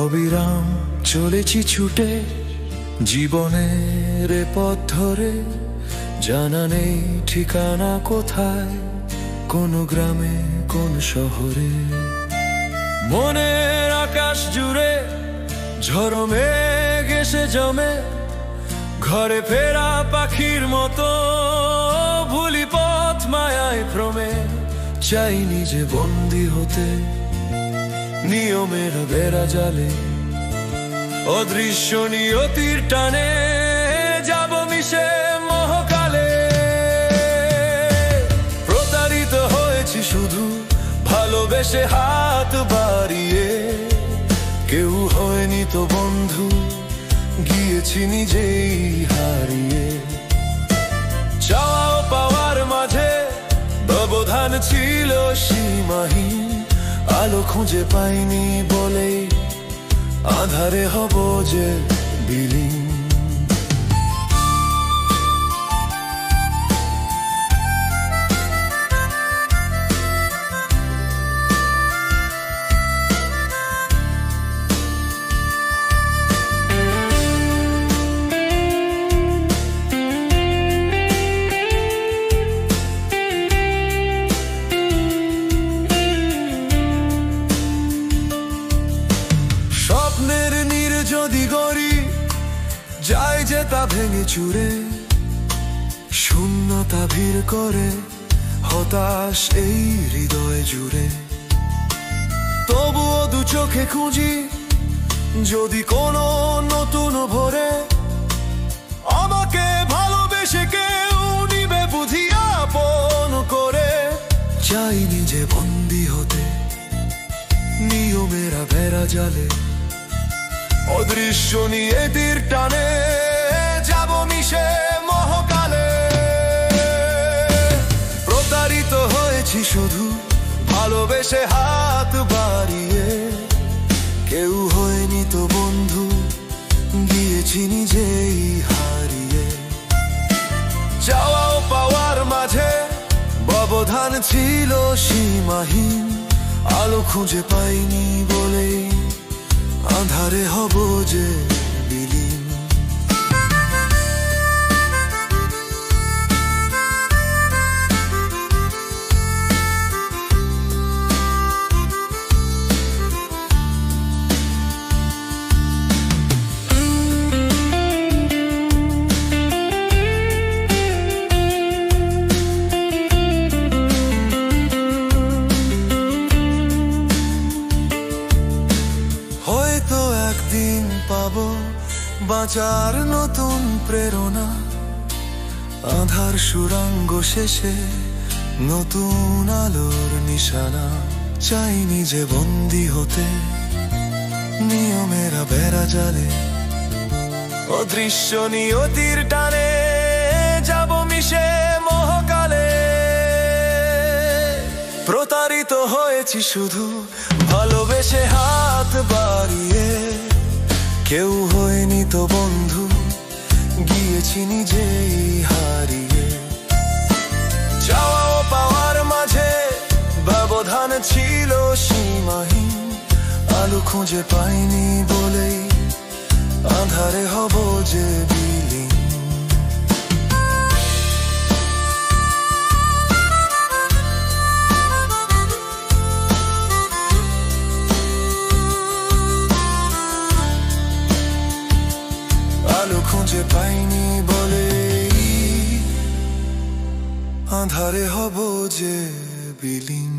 অবিরাম চলেছি ছুটে জীবনের পথ ধরে, জানা নেই ঠিকানা কোথায়, কোন গ্রামে কোন শহরে। মনের আকাশ জুড়ে ঝড়ো মেঘ এসে জমে, ঘরে ফেরা পাখির মতো ভুলি পথ মায়ায় ভ্রমে। চাই নিজে বন্দী হতে নিয়মের বেড়া জালে, অদৃশ্য নিয়তির টানে যাব মিশে মহকালে। প্রতারিত হয়েছি শুধু ভালোবেসে হাত বাড়িয়ে, কেউ হয়নি তো বন্ধু, গিয়েছি নিজেই হারিয়ে। চাওয়া ও পাওয়ার মাঝে ব্যবধান ছিল সীমাহীন, আলো খুঁজে পাইনি বলেই আধারে হব যে বিলীন। যদি গড়ি যায় যে তা ভেঙে চুরে, শূন্যতা ভিড় করে হতাশ এই হৃদয় জুড়ে। তবুও দু চোখে খুঁজি যদি কোনো নতুন ভোরে, আমাকে ভালোবেসে কেউ নিবে বুঝি আপন করে। চাই নিজে বন্দী হতে নিয়মেরা বেড়া জালে, অদৃশ্য নিয়তির টানে যাব মিশে মহকালে। প্রতারিত হয়েছি শুধু ভালোবেসে হাত বাড়িয়ে, কেউ হয়নি তো বন্ধু, গিয়েছি নিজেই হারিয়ে। চাওয়া ও পাওয়ার মাঝে ব্যবধান ছিল সীমাহীন, আলো খুঁজে পাইনি বলেই আধারে হব যে বিলীন। হয়তো একদিন পাবো বাঁচার নতুন প্রেরণা, আধার সুড়ঙ্গ শেষে নতুন আলোর নিশানা। চাই নিজে বন্দী হতে নিয়মেরা বেড়া জালে, অদৃশ্য নিয়তির টানে যাব মিশে মহকালে। প্রতারিত হয়েছি শুধু ভালোবেসে হাত বাড়িয়ে, কেউ হয়নি তো বন্ধু, গিয়েছি নিজেই হারিয়ে। চাওয়া ও পাওয়ার মাঝে ব্যবধান ছিল সীমাহীন, আলো খুঁজে পাইনি বলেই আধারে হব যে বিলীন। আলো খুঁজে পাইনি বলে আধারে হব যে বিলীন।